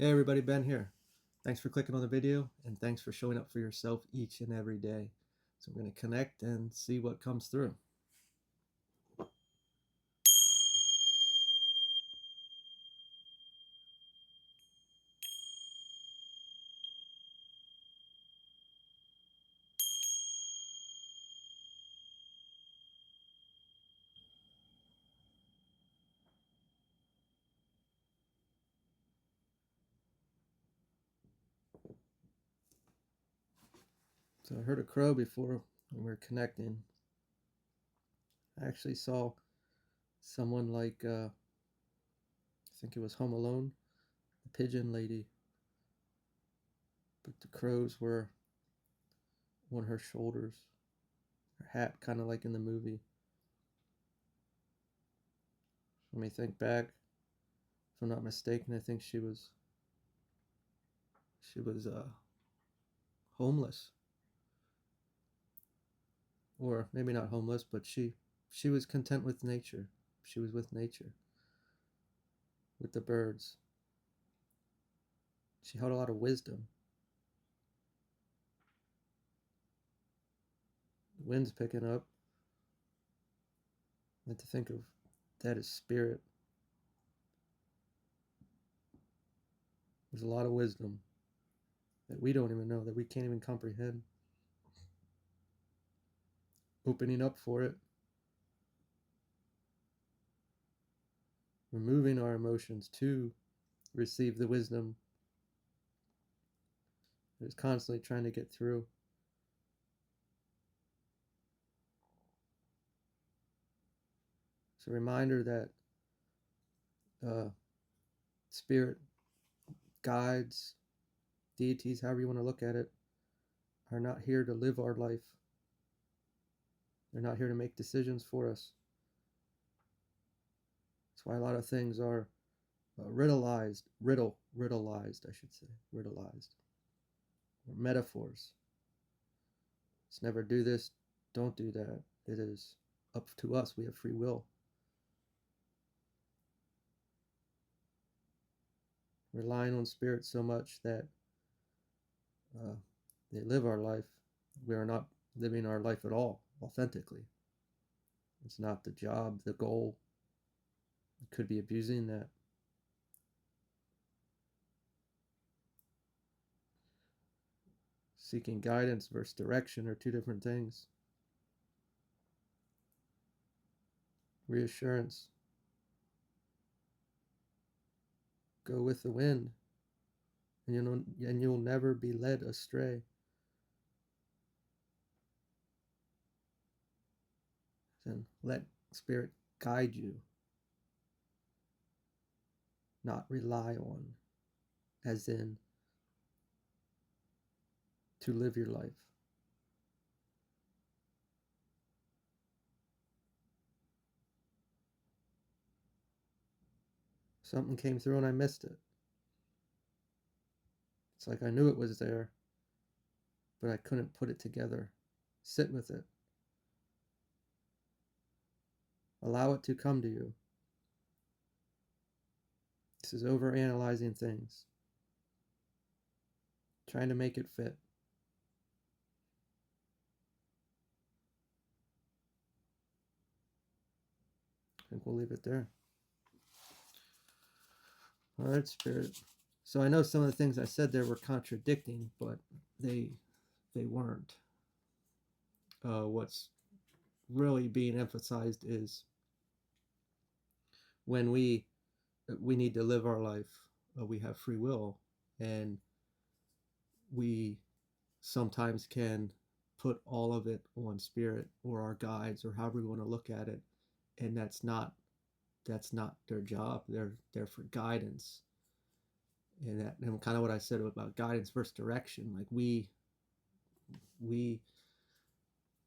Hey everybody, Ben here. Thanks for clicking on the video and thanks for showing up for yourself each and every day. So we're going to connect and see what comes through. So I heard a crow before when we were connecting. I actually saw someone like, I think it was Home Alone, the pigeon lady, but the crows were on her shoulders, her hat kind of like in the movie. Let me think back. If I'm not mistaken, I think she was homeless, or maybe not homeless, but she was content with nature. She was with nature, with the birds. She held a lot of wisdom. The wind's picking up. I like to think of that as spirit. There's a lot of wisdom that we don't even know, that we can't even comprehend. Opening up for it, removing our emotions to receive the wisdom that is constantly trying to get through. It's a reminder that spirit guides, deities, however you want to look at it, are not here to live our life. They're not here to make decisions for us. That's why a lot of things are riddleized, I should say, riddleized, or metaphors. It's never do this, don't do that. It is up to us. We have free will. Relying on spirit so much that uh, they live our life. We are not living our life at all authentically. It's not the job, the goal. It could be abusing that. Seeking guidance versus direction are two different things. Reassurance. Go with the wind, and you'll never be led astray. And let spirit guide you, not rely on, as in to live your life. Something came through and I missed it. It's like I knew it was there, but I couldn't put it together. Sit with it. Allow it to come to you. This is over analyzing things, trying to make it fit. I think we'll leave it there. All right, Spirit. So I know some of the things I said there were contradicting, but they weren't. What's really being emphasized is when we need to live our life. We have free will, and we sometimes can put all of it on spirit or our guides or however we want to look at it, and that's not their job. They're there for guidance, and kind of what I said about guidance versus direction. Like we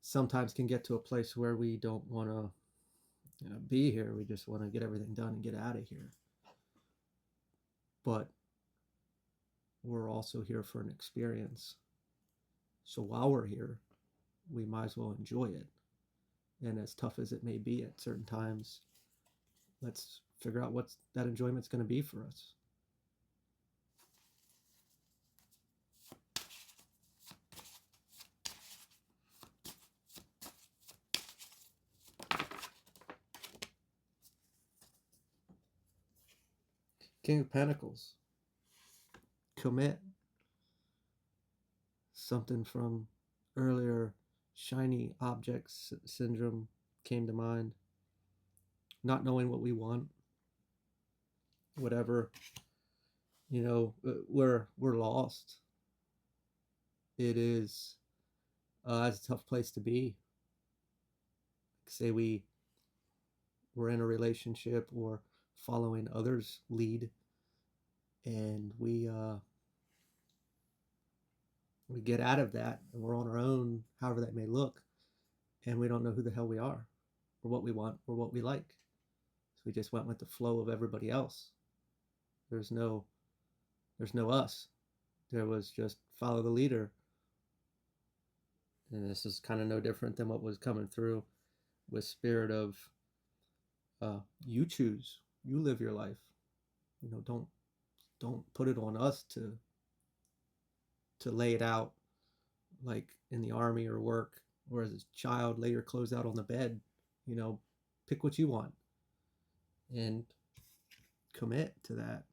sometimes can get to a place where we don't want to be here. We just want to get everything done and get out of here. But we're also here for an experience. So while we're here, we might as well enjoy it. And as tough as it may be at certain times, let's figure out what that enjoyment's going to be for us. King of Pentacles. Commit. Something from earlier shiny objects syndrome came to mind. Not knowing what we want. Whatever, we're lost. It is it's a tough place to be. Say we're in a relationship or following others' lead, and we get out of that and we're on our own, however that may look, and we don't know who the hell we are or what we want or what we like. So we just went with the flow of everybody else. There's no us. There was just follow the leader. And this is kind of no different than what was coming through with spirit of you choose, you live your life. Don't put it on us to lay it out like in the army or work, or as a child, lay your clothes out on the bed. Pick what you want and commit to that,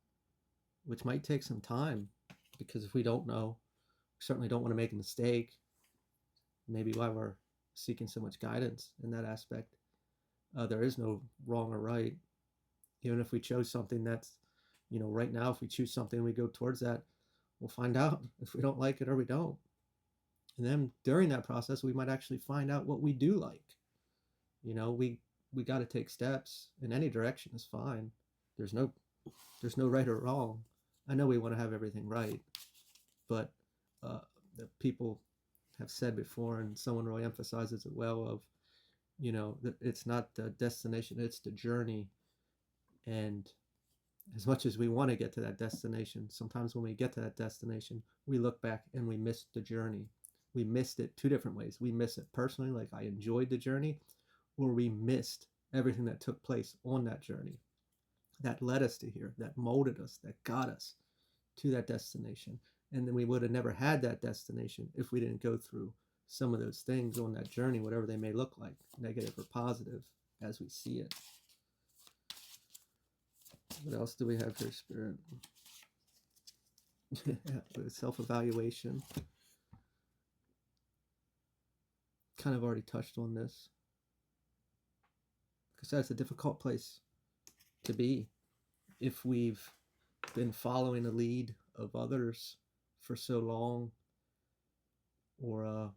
which might take some time, because if we don't know, we certainly don't want to make a mistake. Maybe why we're seeking so much guidance in that aspect. There is no wrong or right. Even if we chose something that's, right now, if we choose something and we go towards that, we'll find out if we don't like it or we don't. And then during that process, we might actually find out what we do like. We got to take steps in any direction is fine. There's no right or wrong. I know we want to have everything right, but the people have said before, and someone really emphasizes it well, of that it's not the destination, it's the journey. And as much as we want to get to that destination, sometimes when we get to that destination, we look back and we missed the journey. We missed it two different ways. We miss it personally, like I enjoyed the journey, or we missed everything that took place on that journey that led us to here, that molded us, that got us to that destination. And then we would have never had that destination if we didn't go through some of those things on that journey, whatever they may look like, negative or positive, as we see it. What else do we have here, Spirit? Self-evaluation. Kind of already touched on this. Like I said, it's a difficult place to be if we've been following the lead of others for so long, or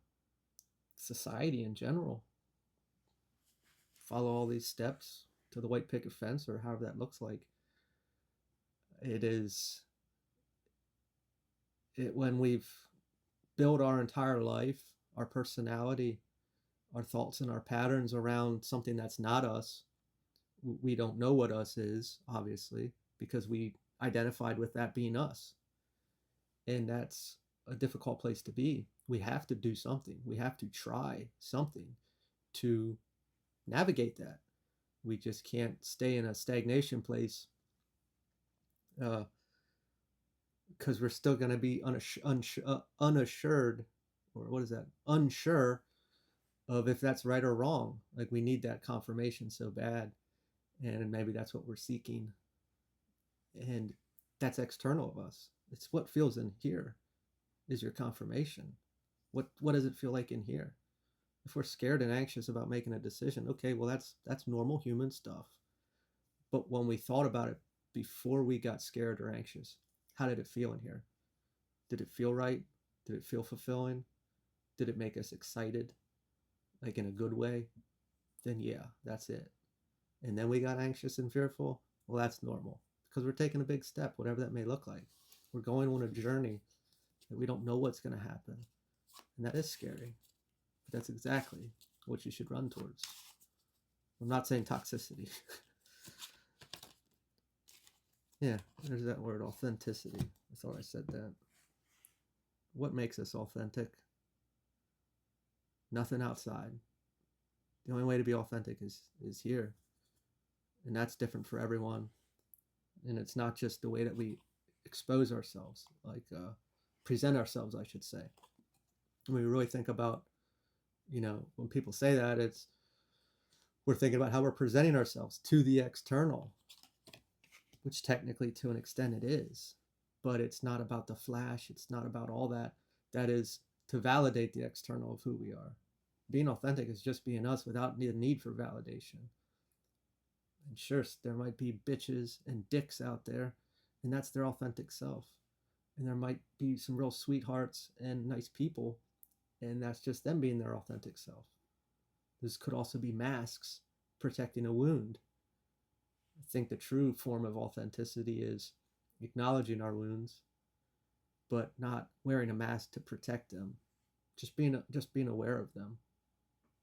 society in general. Follow all these steps to the white picket fence, or however that looks like. When we've built our entire life, our personality, our thoughts and our patterns around something that's not us, we don't know what us is, obviously, because we identified with that being us. And that's a difficult place to be. We have to do something. We have to try something to navigate that. We just can't stay in a stagnation place, because we're still going to be unassured, or what is that? Unsure of if that's right or wrong. Like, we need that confirmation so bad, and maybe that's what we're seeking. And that's external of us. It's what feels in here is your confirmation. What does it feel like in here? If we're scared and anxious about making a decision, okay, well, that's normal human stuff. But when we thought about it before we got scared or anxious, how did it feel in here? Did it feel right? Did it feel fulfilling? Did it make us excited, like in a good way? Then yeah, that's it. And then we got anxious and fearful. Well, that's normal, because we're taking a big step, whatever that may look like. We're going on a journey that we don't know what's going to happen. And that is scary. But that's exactly what you should run towards. I'm not saying toxicity. Yeah, there's that word, authenticity. I thought I said that. What makes us authentic? Nothing outside. The only way to be authentic is here. And that's different for everyone. And it's not just the way that we expose ourselves, like present ourselves, I should say. When we really think about, when people say that, we're thinking about how we're presenting ourselves to the external. which technically to an extent it is, but it's not about the flash. It's not about all that. That is to validate the external of who we are. Being authentic is just being us without the need for validation. And sure, there might be bitches and dicks out there, and that's their authentic self. And there might be some real sweethearts and nice people, and that's just them being their authentic self. This could also be masks protecting a wound. I think the true form of authenticity is acknowledging our wounds, but not wearing a mask to protect them. Just being aware of them.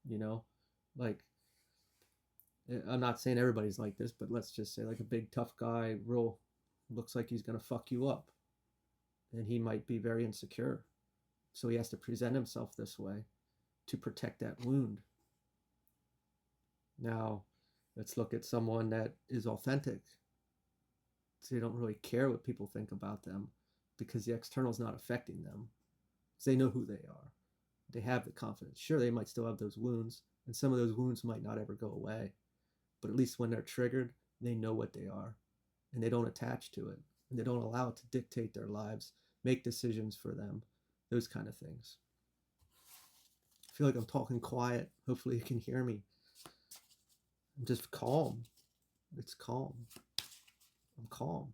You know, like, I'm not saying everybody's like this, but let's just say like a big tough guy, real looks like he's gonna fuck you up, and he might be very insecure, so he has to present himself this way to protect that wound. Now, let's look at someone that is authentic. So they don't really care what people think about them because the external is not affecting them. They know who they are. They have the confidence. Sure, they might still have those wounds, and some of those wounds might not ever go away. But at least when they're triggered, they know what they are, and they don't attach to it, and they don't allow it to dictate their lives, make decisions for them, those kind of things. I feel like I'm talking quiet. Hopefully you can hear me. I'm just calm. It's calm. I'm calm.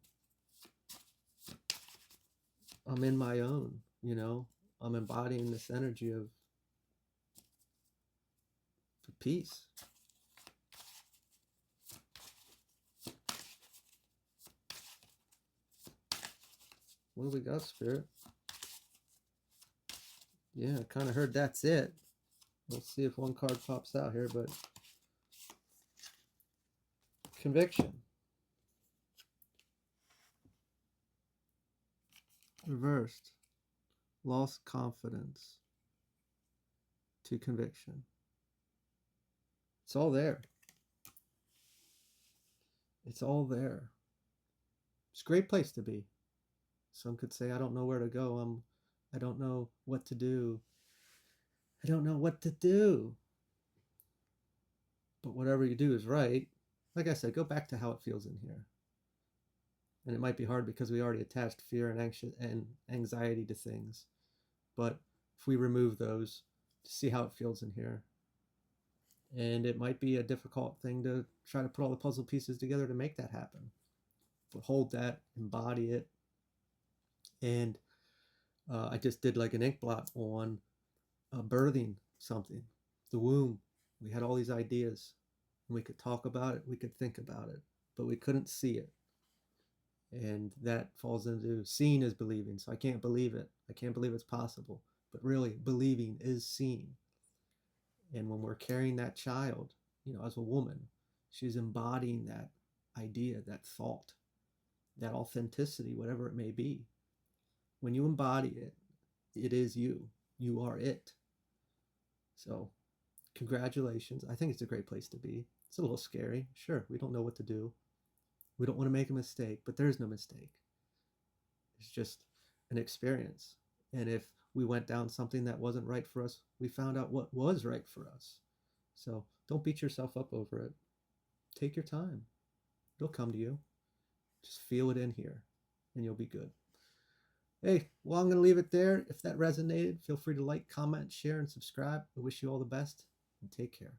I'm in my own, I'm embodying this energy of peace. What do we got, Spirit? Yeah, I kind of heard that's it. We'll see if one card pops out here, but conviction. Reversed. Lost confidence to conviction. It's all there. It's all there. It's a great place to be. Some could say, I don't know where to go. I don't know what to do. I don't know what to do. But whatever you do is right. Like I said, go back to how it feels in here. And it might be hard because we already attached fear and anxiety to things. But if we remove those, see how it feels in here. And it might be a difficult thing to try to put all the puzzle pieces together to make that happen. But hold that, embody it. And I just did like an ink blot on birthing something, the womb. We had all these ideas, and we could talk about it, we could think about it, but we couldn't see it. And that falls into seeing is believing. So I can't believe it. I can't believe it's possible. But really, believing is seeing. And when we're carrying that child, as a woman, she's embodying that idea, that thought, that authenticity, whatever it may be. When you embody it, it is you. You are it. So, congratulations. I think it's a great place to be. It's a little scary. Sure, we don't know what to do. We don't want to make a mistake, but there's no mistake. It's just an experience. And if we went down something that wasn't right for us, we found out what was right for us. So don't beat yourself up over it. Take your time. It'll come to you. Just feel it in here, and you'll be good. Hey, well, I'm going to leave it there. If that resonated, feel free to like, comment, share, and subscribe. I wish you all the best, and take care.